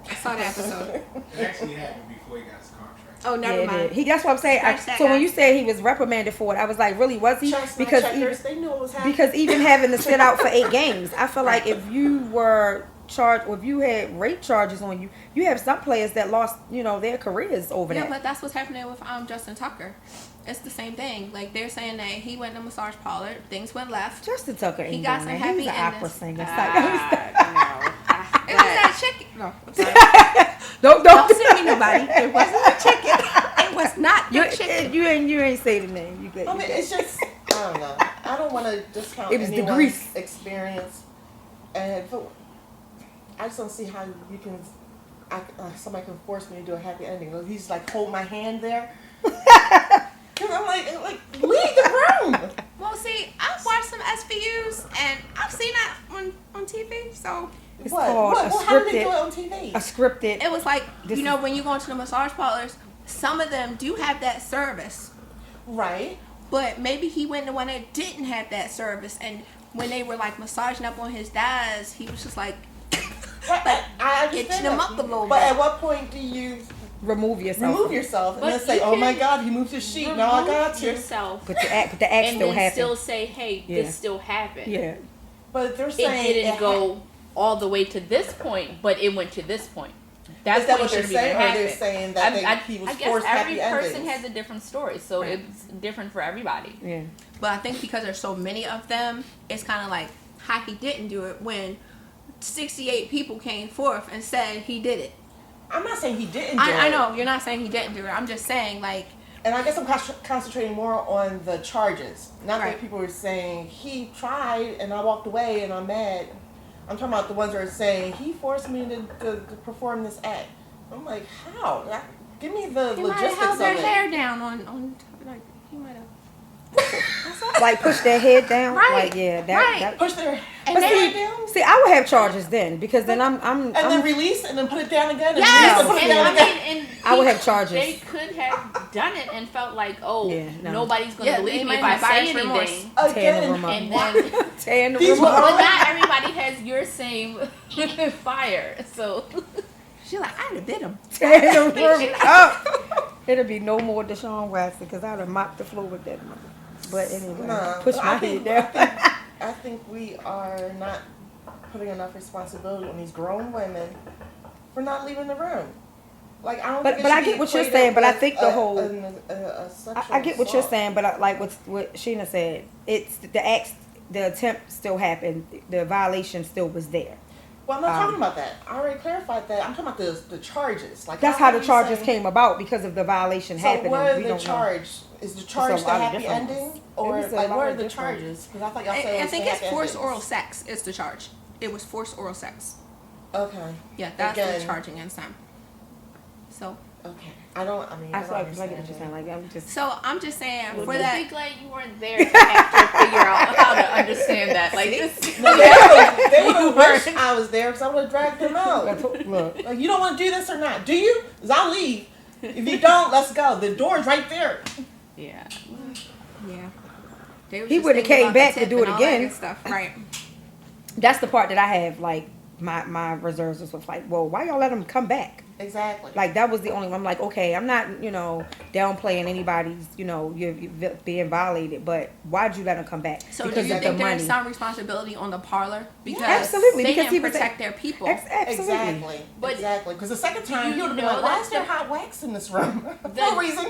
I saw the episode. It actually happened before he got his contract. Oh, never Yeah, it mind. did. That's what I'm saying. Scratch that So when guy. you said he was reprimanded for it, I was like, really, was he? Chestnut Because checkers, even, they knew what was happening. because even having to sit out for 8 games, I feel like Right. if you were charged, or if you had rape charges on you, you have some players that lost, their careers over Yeah, that. but that's what's happening with Justin Tucker. It's the same thing. Like, they're saying that he went to a massage parlor, things went left. Justin Tucker ain't He got doing some that. happy He's an opera endings. singer. It was that chicken. No, I'm sorry. Don't Don't send me nobody. It wasn't a chicken. It was not the chicken. You ain't say the name. You good? I mean, it's just, I don't know. I don't want to discount It was the anyone's grease. experience. And I just don't see how you can, somebody can force me to do a happy ending. He's like, hold my hand there. Because I'm like, leave the room. Well, see, I've watched some SVUs and I've seen that on TV. So It's What? called How did they do it on TV? a scripted. it was like, This when you go into the massage parlors, some of them do have that service. Right. But maybe he went to one that didn't have that service. And when they were like massaging up on his thighs, he was just like, I understand itching him that. up a little But bit. at what point do you remove yourself. remove yourself and But then say, you oh my can God, he moved his sheet. Now I got you. yourself, But the act still and then happened. still say, "Hey, Yeah. this still happened." Yeah. But they're It saying didn't go all the way to this point, but it went to this point. That's Is that what what they're shouldn't even saying? Or they're happen. saying that he was I guess forced every happy person endings? has a different story, so Right. it's different for everybody. Yeah. but I think because there's so many of them, it's kind of like how he didn't do it when 68 people came forth and said he did it. I'm not saying he didn't do I it. know you're not saying he didn't do it. I'm just saying like And I guess I'm concentrating more on the charges. Not Right. that people are saying he tried and I walked away and I'm mad. I'm talking about the ones that are saying he forced me to perform this act. I'm like, how? Give me the he might have logistics held of their it. hair down on like he might have. Like push their head down. Right. Like yeah, Right. that Push their And But then- head down see, I would have charges then because then I'm and then release and then put it down again. And Yes, release and put it And down I again. mean, and I would he- have charges. They could have done it and felt like, oh, Yeah, no. nobody's gonna Yeah, believe they me if might I have say buyer's remorse. anything. tearing the Again, room up. And then, Tearing the These room were up. but not everybody has your same fire. So She's like, I'd have bit him. Tearing the room up. It'll be no more Deshaun Watson because I'd have mopped the floor with that mother. But anyway, No, push but my I think, head down. I think we are not putting enough responsibility on these grown women for not leaving the room. Like I don't. But- think but it I should get be what you're equated saying, but I with think the whole- a sexual I get what you're assault. saying, but like what Sheena said, it's the attempt still happened, the violation still was there. Well, I'm not talking about that. I already clarified that. I'm talking about the charges. Like That's how can the you charges say- came about because of the violation So happening. what are We the don't know. charge? Is the a charge the lot of happy different ending, ones. or It was a like lot what are of the different- charges? Because I thought y'all said it I was think the it's happy forced endings. oral sex is the charge. It was forced oral sex. Okay. Yeah, that's the Again. charge against him. So Okay. I don't. I mean, I I feel don't like I get what you're saying. understand Like I'm just. I'm just saying for I'm that. be glad you weren't there to have to figure out how to understand that. Like this. that. They would You have wished weren't. I was there because I would have dragged them out. Look, Like, you don't want to do this or not? Do you? Because I'll leave. If you don't, let's go. The door's right there. Yeah. Yeah. They was He just wouldn't have thinking came about the back to tip do it and all that again. good Stuff. Right. that's the part that I have like my reserves was like, well, why y'all let him come back? Exactly. Like that was the only one. I'm like, okay, I'm not downplaying anybody's you're being violated, but why'd you let him come back? So because do you of think the there's money. some responsibility on the parlor because Absolutely, they because he didn't was protect their people? Absolutely. Exactly. But exactly. Because the second time you he would have been know like, why that is there the- hot wax in this room? For the- no reason.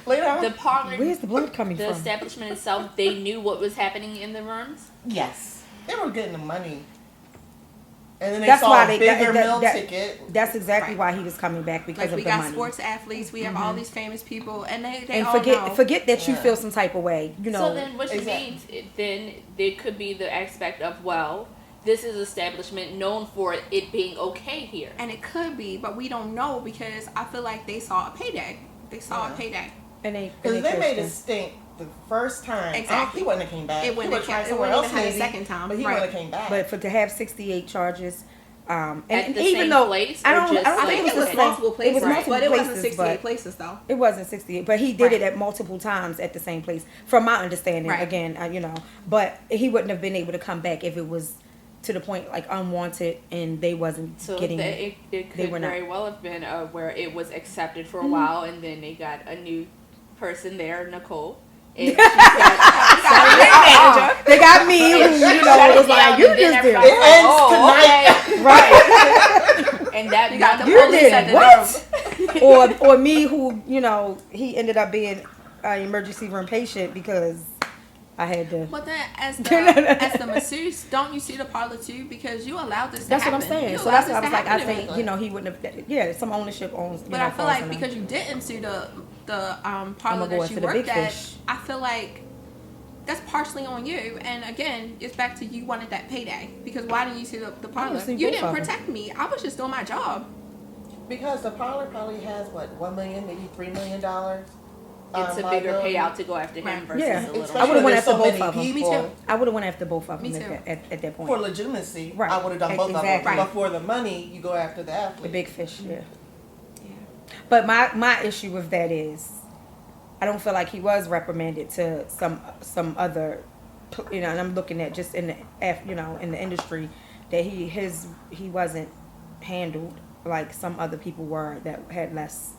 Later on. the parlor, Where's the blood coming the from? establishment itself, they knew what was happening in the rooms. Yes. They were getting the money. And then they That's saw why a they- bigger that- meal that- ticket. That's exactly Right. why he was coming back because Like of we the got money. sports athletes, we have all these famous people, and they And all know. forget that you Yeah. feel some type of way. So then, which Exactly. means then there could be the aspect of, well, this is establishment known for it being okay here. And it could be, but we don't know because I feel like they saw a payday. They saw Yeah. a payday. and they Because they made cursed it stink the first time. Exactly. He wouldn't have came back. It wouldn't he have tried it somewhere wouldn't else have had a maybe, second time. but he Right. wouldn't have came back. But to have 68 charges, and At the even same though place, I or don't, just I don't I think think it it was was the multiple same. places, It was multiple but it wasn't places, 68 but places though. it wasn't 68. But he did Right. it at multiple times at the same place, from my understanding. Right. Again, but he wouldn't have been able to come back if it was to the point like unwanted and they wasn't So getting it they could were not. very well have been where it was accepted for a while, and then they got a new person there, Nicole. And she said, They got me who, you know, was like, you and then just did everybody was like, Ends oh, tonight. right. and that You got got the You police did at the what? Or me who, you know, he ended up being an emergency room patient because I had to. But then, as the masseuse, don't you see the parlor too? Because you allowed this to That's happen. what I'm saying. You So allowed that's what I this was to like. I happen to think me. you know he wouldn't have. Yeah, some ownership owns. But I feel like because you didn't sue the parlor going that for you the big worked at, fish. I feel like that's partially on you. And again, it's back to you wanted that payday. Because why didn't you sue the parlor? sue You both didn't of them. protect me. I was just doing my job. Because the parlor probably has what, $1 million, maybe $3 million. it's a bigger payout to go after him Right. versus Yeah. a little. Especially I would've when went there's after so both many of them. Me people. too. I would have went after both of them Me too. at that point. For legitimacy, Right. I would have done both Exactly. of them. But for the money, you go after the athlete. The big fish, yeah. Yeah. But my issue with that is, I don't feel like he was reprimanded to some other, you know. And I'm looking at just in in the industry that he wasn't handled like some other people were that had less,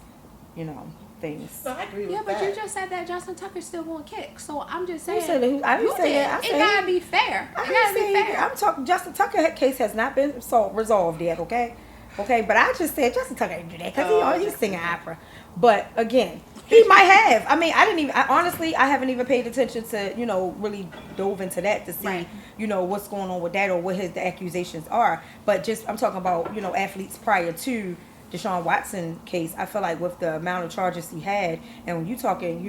things. No, I agree with Yeah, but that. you just said that Justin Tucker still won't kick. So I'm just Who saying. said that? I didn't you say did. that. I It said gotta be fair. I It gotta be didn't say- fair. I'm talking. Justin Tucker case has not been resolved yet. Okay, but I just said Justin Tucker didn't do that because he's singing opera. But again, he might have. I mean, honestly, I haven't even paid attention to really dove into that to see Right. What's going on with that or what the accusations are. But just I'm talking about athletes prior to Deshaun Watson case. I feel like with the amount of charges he had, and when you talking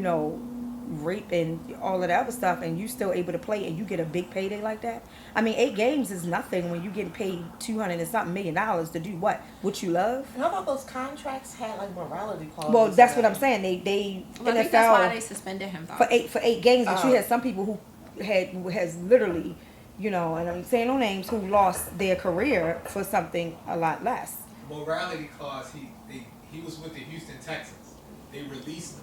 rape and all of that other stuff, and you still able to play and you get a big payday like that. I mean, 8 games is nothing when you getting paid $200 and something million to do what you love. And I thought those contracts had like morality clauses. Well, that's in what I'm them. saying. They Well, I think that's why NFL they suspended him though. for eight games, but you Oh. had some people who has literally, and I'm saying no names, who lost their career for something a lot less. Morality clause. He was with the Houston Texans. They released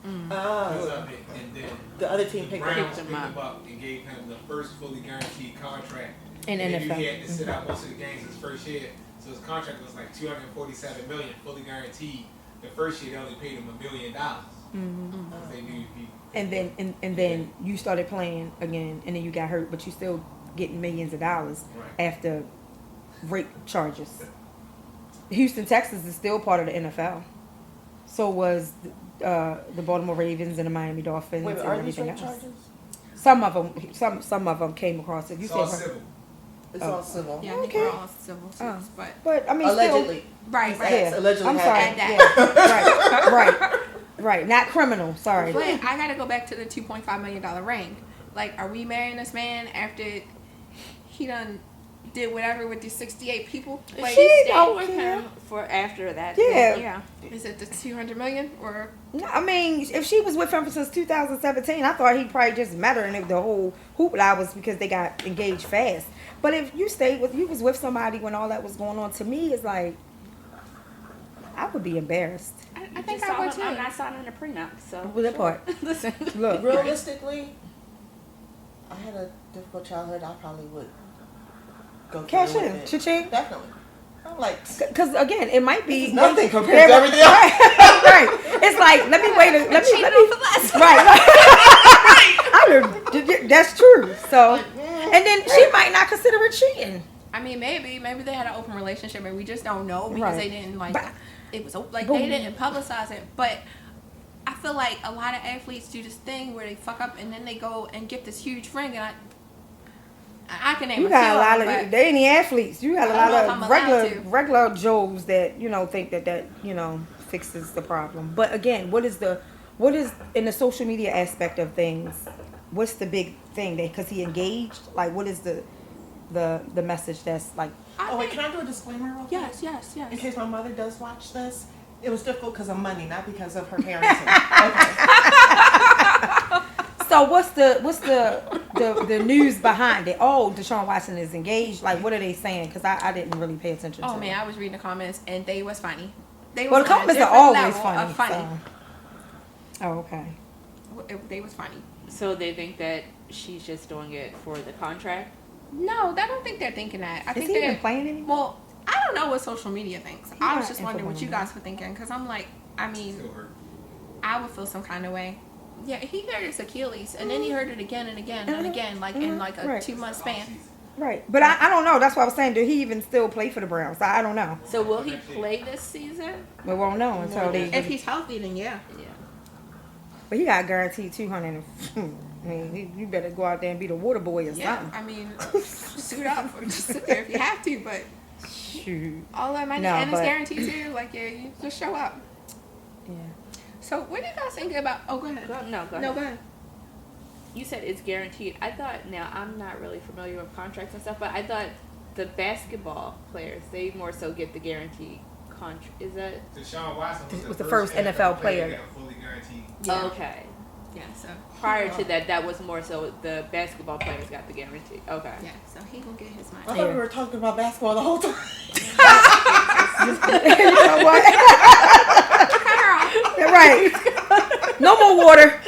him because of it, and then The other team the picked Browns him picked up. him up and gave him the first fully guaranteed contract. In and NFL. Then he had to sit out most of the games his first year, so his contract was like $247 million, fully guaranteed. The first year they only paid him $1 million. Because they knew he. And then you started playing again, and then you got hurt, but you still getting millions of dollars Right. after rape charges. Houston, Texas is still part of the NFL. So was the Baltimore Ravens and the Miami Dolphins Wait, and are these everything rape else. charges? Some of them came across it. You It's all said, civil. It's Oh. all civil. Yeah, I think Okay. we're all civil suits, Oh. but but I mean, Allegedly. right. Yes, allegedly I'm had sorry. that. Yeah, right, not criminal. Sorry. But I gotta go back to the $2.5 million ring. Like, are we marrying this man after he done did whatever with these 68 people? Like, She stayed don't with care. him for after that. Yeah. then, yeah. is it the 200 million or? No, I mean, if she was with him since 2017, I thought he probably just met her, and if the whole hoopla was because they got engaged fast. But if you was with somebody when all that was going on, to me, it's like I would be embarrassed. I think Just I would saw too. him- I'm not signing a prenup, so. With that part, Listen. look, Realistically, I had a difficult childhood. I probably would go cash through in, with it. cha-ching. Definitely. I'm like, Because again, it might be it's nothing compared to everything else. right. It's like let me let me right. That's true. So, and then she might not consider it cheating. I mean, maybe they had an open relationship and we just don't know because Right. they didn't But- it was like but- they didn't publicize it. But I feel like a lot of athletes do this thing where they fuck up and then they go and get this huge ring, and I can name You a got few a lot of them, of they ain't the athletes. You got a I don't know lot if I'm of allowed regular Joes that think that fixes the problem. But again, what is in the social media aspect of things? What's the big thing that because he engaged? Like, what is the message that's like? I oh wait, think- can I do a disclaimer real quick? yes. In case my mother does watch this, it was difficult because of money, not because of her parenting. Okay. So what's the news behind it? Oh, Deshaun Watson is engaged. Like, what are they saying? Because I didn't really pay attention to Oh it. man, I was reading the comments and they was funny. They Well, was the on a comments are different always level funny. of funny. So. Oh, okay. They was funny. So they think that she's just doing it for the contract? No, I don't think they're thinking that. I Is think he even they're playing anymore? well. I don't know what social media thinks. I was not just wondering what you influenced. guys were thinking because I'm like, I mean, Still hurt. I would feel some kind of way. Yeah, he hurt his Achilles, and then he hurt it again and again and again, like in like a Right. 2-month span. Right. But I don't know. That's why I was saying, do he even still play for the Browns? I don't know. So will he play this season? We won't know until they. If he's healthy, then yeah. Yeah. But he got guaranteed 200. I mean, you better go out there and be the water boy or Yeah, something. I mean, suit up or just sit there if you have to, but Shoot. all that money No, and it's but- guaranteed too. Like, yeah, you just show up. Yeah. So, what do you guys think about? Oh, go ahead. Go ahead. No, go ahead. You said it's guaranteed. I thought, now I'm not really familiar with contracts and stuff, but I thought the basketball players, they more so get the guaranteed contract. Is that? Deshaun Watson Was the first NFL player. that got fully guaranteed. Yeah. Okay. Yeah. So Prior to that was more so the basketball players got the guarantee. Okay. yeah. So he will get his I money. thought we were talking about basketball the whole time. You know what? You're right. No more water.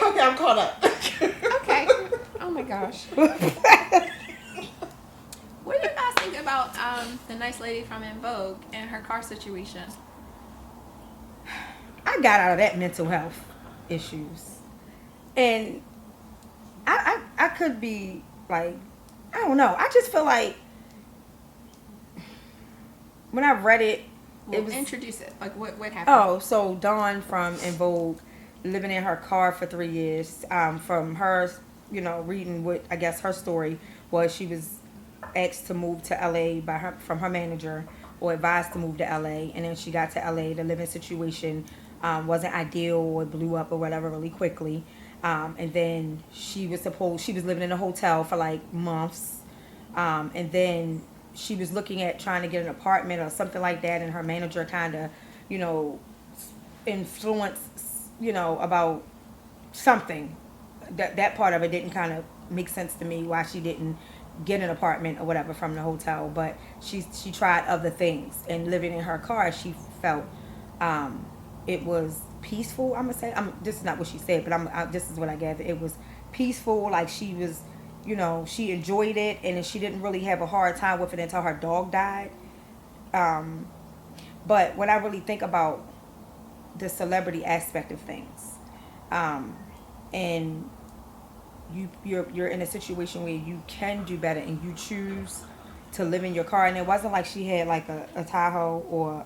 Okay, I'm caught up. Okay. Oh my gosh. What do you guys think about the nice lady from In Vogue and her car situation? I got out of that mental health issues, and I could be like, I don't know. I just feel like when I read it, Well, it was introduce it. Like, what happened? oh, so Dawn from In Vogue, living in her car for 3 years. From her, reading what I guess her story was, she was asked to move to LA from her manager, or advised to move to LA, and then she got to LA. The living situation wasn't ideal, or blew up or whatever really quickly. And then she was living in a hotel for like months, and then she was looking at trying to get an apartment or something like that, and her manager kind of, influenced, about something. That part of it didn't kind of make sense to me, why she didn't get an apartment or whatever from the hotel. But she tried other things, and living in her car, she felt it was peaceful. I'm gonna say, this is not what she said, but this is what I gathered. It was peaceful, like she was, she enjoyed it, and then she didn't really have a hard time with it until her dog died. But when I really think about the celebrity aspect of things, and you're in a situation where you can do better, and you choose to live in your car, and it wasn't like she had like a Tahoe or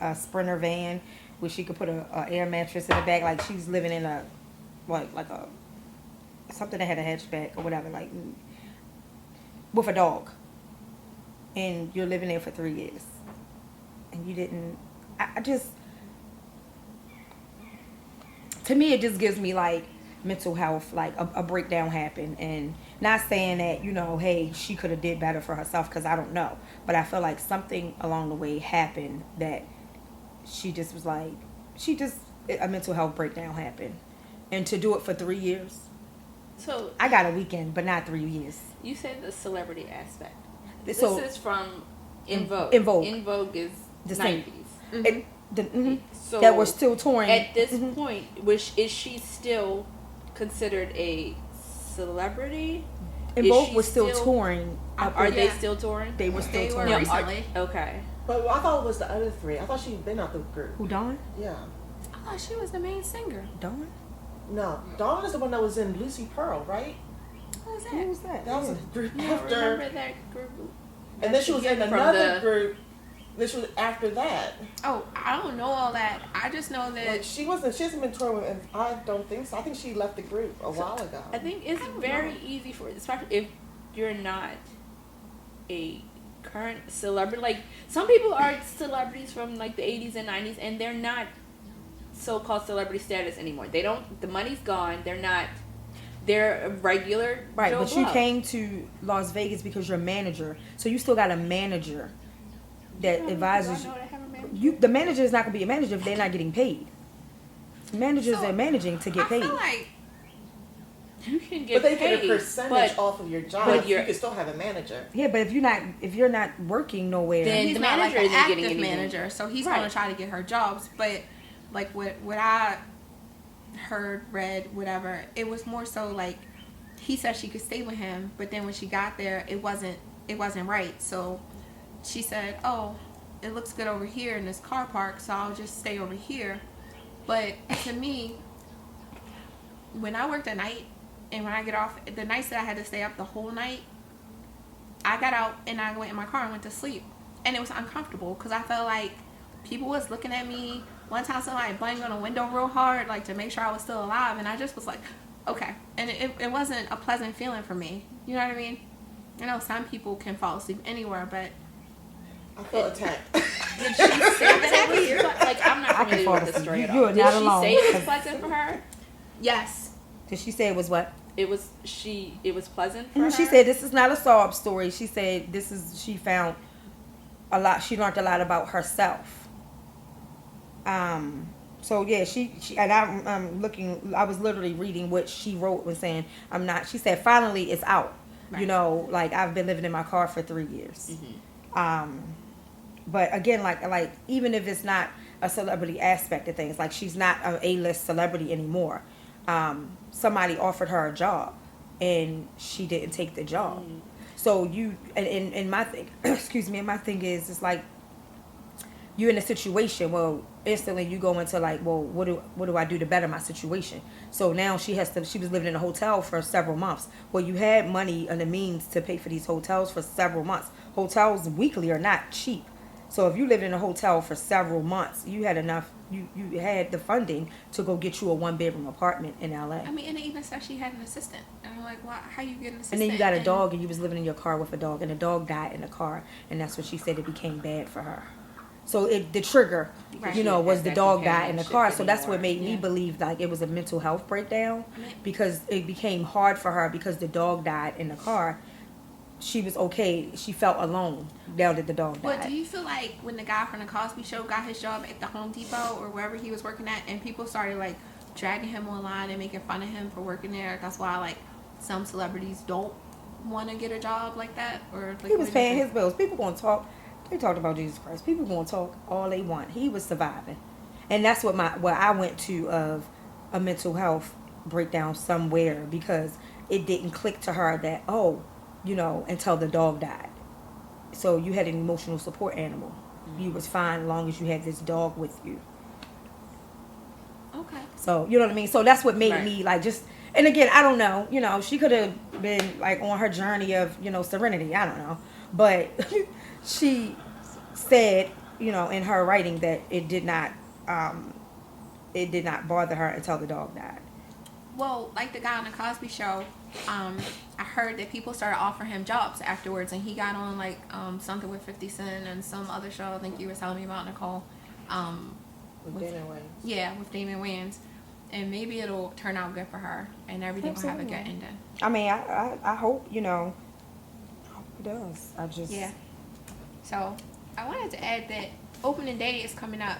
a Sprinter van where she could put a air mattress in the back. Like, she's living in a like a something that had a hatchback or whatever, like with a dog, and you're living there for 3 years, and you didn't. I just, to me, it just gives me like mental health, like a breakdown happened. And not saying that, hey, she could have did better for herself, because I don't know, but I feel like something along the way happened that she just was like, a mental health breakdown happened. And to do it for 3 years, So I got a weekend, but not 3 years. you said the celebrity aspect. This So is from In Vogue. In Vogue. In Vogue is The 90s. same. So That we're still touring. At this point, is she still considered a celebrity? In is Vogue she was still still- touring. Are they Yeah. still touring? They were still They were touring. recently. Okay. But I thought it was the other three. I thought she'd been out the group. Who, Dawn? Yeah. I thought she was the main singer. Dawn? No, Dawn is the one that was in Lucy Pearl, right? What was Who that? was that? That was a group I after. remember that group. And then she was in From another the- group. This was after that. Oh, I don't know all that. I just know that. Like, she hasn't been touring with, I don't think so. I think she left the group a while ago. I think it's very easy for, especially if you're not a current celebrity. Like, some people are celebrities from like the 80s and 90s, and they're not so-called celebrity status anymore. They don't. The money's gone. They're a regular Right, Joe but you Blow. came to Las Vegas because you're a manager. So you still got a manager that advises Do I know they have a manager? you. The manager is not going to be a manager if they're not getting paid. Managers So, are managing to get I paid. feel like You can But get they paid, get a percentage but off of your job. but You you're- can still have a manager. Yeah, but if you're not working nowhere, Then he's the not like manager an isn't getting active anything. manager, so he's Right. going to try to get her jobs. But like what I heard, read, whatever, it was more so like he said she could stay with him, but then when she got there, it wasn't right. So she said, "Oh, it looks good over here in this car park, so I'll just stay over here." But to me, when I worked at night and when I get off, the nights that I had to stay up the whole night, I got out and I went in my car and went to sleep, and it was uncomfortable because I felt like people was looking at me. One time somebody banged on a window real hard, like to make sure I was still alive, and I just was like, okay. And it wasn't a pleasant feeling for me. You know what I mean? I know some people can fall asleep anywhere, but I felt attacked. Did she say that it was like, I'm not familiar fall with the asleep. story at You all. are Did not she alone. say it was pleasant for her? yes. Did she say it was what? It was pleasant for her? She said this is not a sob story. She said she found a lot. She learned a lot about herself. So yeah, she and I'm looking. I was literally reading what she wrote and saying I'm not. She said finally it's out. Right. You know, like I've been living in my car for 3 years. But again, like even if it's not a celebrity aspect of things, like she's not an A-list celebrity anymore. Somebody offered her a job, and she didn't take the job. So you and my thing, excuse me, and my thing is it's like you're in a situation. Well, instantly you go into like, well, what do I do to better my situation? So now she was living in a hotel for several months. Well, you had money and the means to pay for these hotels for several months. Hotels weekly are not cheap. So if you lived in a hotel for several months, you had enough. You had the funding to go get you a 1-bedroom apartment in LA. I mean, and it even said she had an assistant. And I'm like, well, how you get an assistant? And then you got a dog, and you was living in your car with a dog, and the dog died in the car, and that's what she said it became bad for her. So the trigger, Right. you know, was the That dog died in the companionship car. So that's what anymore. made me believe like it was a mental health breakdown, I mean- because it became hard for her because the dog died in the car. She was okay. She felt alone now that the dog But do died. you feel like when the guy from the Cosby Show got his job at the Home Depot or wherever he was working at, and people started like dragging him online and making fun of him for working there? That's why like some celebrities don't want to get a job like that, or like He was what do you paying think? his bills. People gonna talk. They talked about Jesus Christ. People gonna talk all they want. He was surviving, and that's what I went to of a mental health breakdown somewhere, because it didn't click to her that until the dog died. So you had an emotional support animal. You was fine as long as you had this dog with you. Okay. So you know what I mean. So that's what made Right. me like just. And again, I don't know. You know, she could have been like on her journey of serenity. I don't know, but she said in her writing that it did not bother her until the dog died. Well, like the guy on the Cosby Show, I heard that people started offering him jobs afterwards, and he got on like something with 50 Cent and some other show. I think you were telling me about, Nicole. With Dana Wayans. Yeah, with Damon Wayans, and maybe it'll turn out good for her, and everything will have a good Absolutely. ending. I mean, I hope I hope it does. I just Yeah. So I wanted to add that opening day is coming up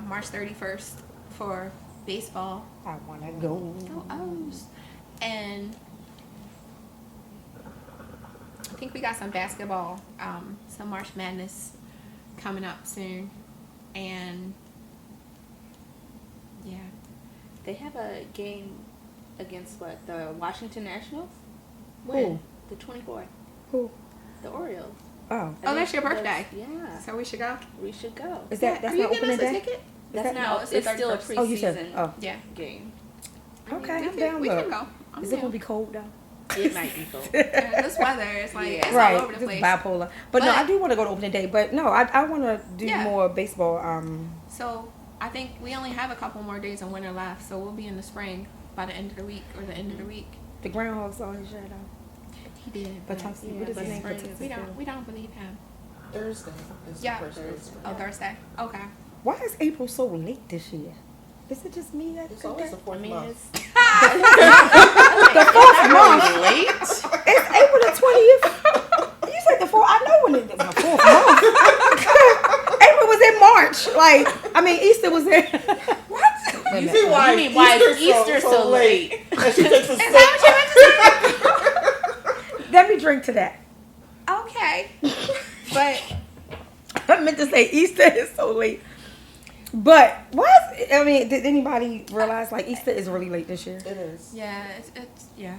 March 31st for baseball. I want to go. Go O's. And I think we got some basketball, some March Madness coming up soon. And yeah. They have a game against what? The Washington Nationals? Who? The 24th. Who? The Orioles. Oh, Oh, that's your birthday. Yeah. So we should go. We should go. is that that's Are you not getting opening us a day? ticket? That's No, not. it's It's, the still a 31st. preseason Oh, you said. Oh, Yeah. game. okay. we I'm down we though. can go. I'm Is it down. gonna be cold though? It might be cold. Yeah, this weather is like Yeah. it's Right, all over the just place. bipolar. But no, But- I do want to go to opening day. But no, I want to do Yeah. more baseball. So I think we only have a couple more days of winter left, so we'll be in the spring by the end of the week or the end of the week. The groundhog saw his shadow. He did. But But what is but his name? spring for is- we don't believe him. Thursday is Yeah. the first Thursday. Oh, Thursday. Okay. Why is April so late this year? Is it just me that It's think always that? the fourth month. It's The fourth month. late. It's April the 20th. You said the fourth. I know when it is the fourth month. April was in March. Like, I mean, Easter was in. What? You see why You mean why is Easter's Easter so late? And she takes a Is that sip. Let me drink to that. Okay. But I meant to say Easter is so late. But did anybody realize like Easter is really late this year? It is. yeah, it's yeah.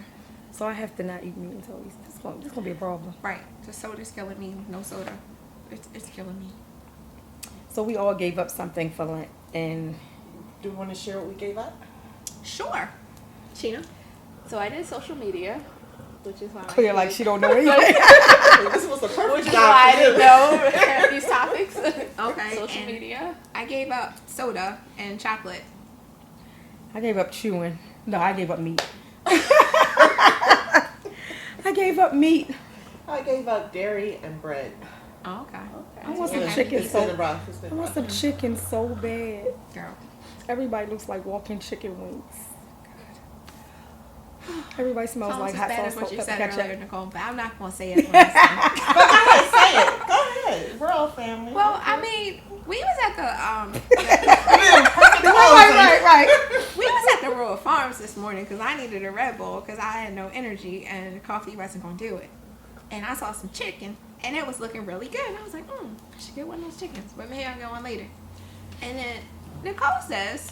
So I have to not eat meat until Easter. This gonna be a problem. Right. The soda's killing me. No soda. It's killing me. So we all gave up something for Lent, and Do we want to share what we gave up? Sure. Sheena? So I did social media, which is why clear like she don't know anything. This was the which perfect is job why I for didn't you. know these topics. Okay. Social and media. I gave up soda and chocolate. I gave up chewing. No, I gave up meat. I gave up meat. I gave up dairy and bread. Oh, okay. I want some Yeah. chicken It's been a so. rough. It's I been want rough. some chicken so bad. Girl. Everybody looks like walking chicken wings. Everybody smells Almost like as hot bad sauce, as what you salt, said pepper, earlier, ketchup. Nicole, but I'm not going to say it. When I say Go ahead, say it. Go ahead. We're all family. Well, I mean, we was at the Right. we was at the Royal Farms this morning because I needed a Red Bull because I had no energy and coffee wasn't gonna do it. And I saw some chicken and it was looking really good. And I was like, I should get one of those chickens, but maybe I'll get one later. And then Nicole says,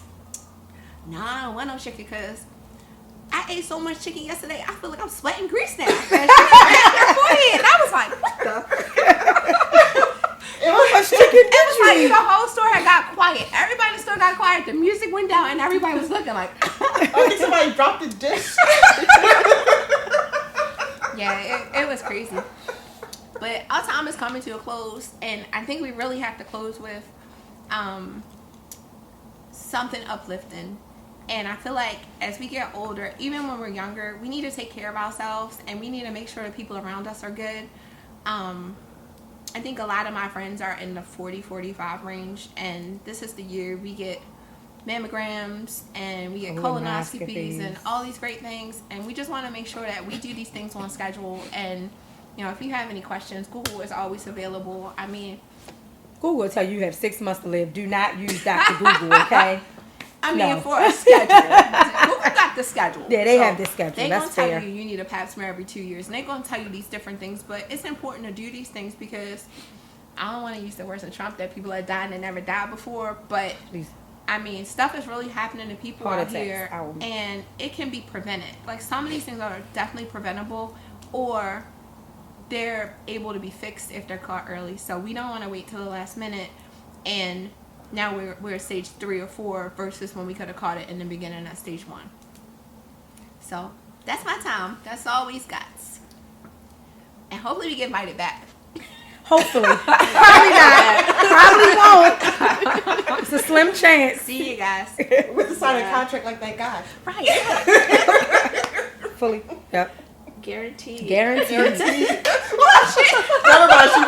"No, I don't want no chicken because I ate so much chicken yesterday. I feel like I'm sweating grease now." And she ran her forehead. And I was like, "What the?" How much chicken It did was you like eat? the whole store had got quiet. Everybody in the store got quiet. The music went down, and everybody was looking like, I think somebody dropped the dish. yeah, it was crazy. But our time is coming to a close, and I think we really have to close with something uplifting. And I feel like as we get older, even when we're younger, we need to take care of ourselves, and we need to make sure the people around us are good. I think a lot of my friends are in the 40-45 range, and this is the year we get mammograms and we get colonoscopies and all these great things, and we just want to make sure that we do these things on schedule. And you know, if you have any questions, Google is always available. I mean, Google will tell you you have 6 months to live. Do not use Dr. Google, okay? No. for a schedule, Google got the schedule. Yeah, they have the schedule. They're That's gonna tell fair. you need a pap smear every 2 years, and they're gonna tell you these different things. But it's important to do these things because I don't want to use the words of Trump that people are dying that never died before, but Please. I mean, stuff is really happening to people Heart out attacks. here, and it can be prevented. Like, some of these things are definitely preventable, or they're able to be fixed if they're caught early. So we don't want to wait till the last minute, and now we're at stage 3 or 4 versus when we could have caught it in the beginning at stage 1. So that's my time. That's all we got, and hopefully we get invited back. Hopefully. Probably not. Probably won't. It's a slim chance. See you guys. With the sign a contract like that guy. Right. Fully. Yep. Guaranteed. Guaranteed. Never mind, she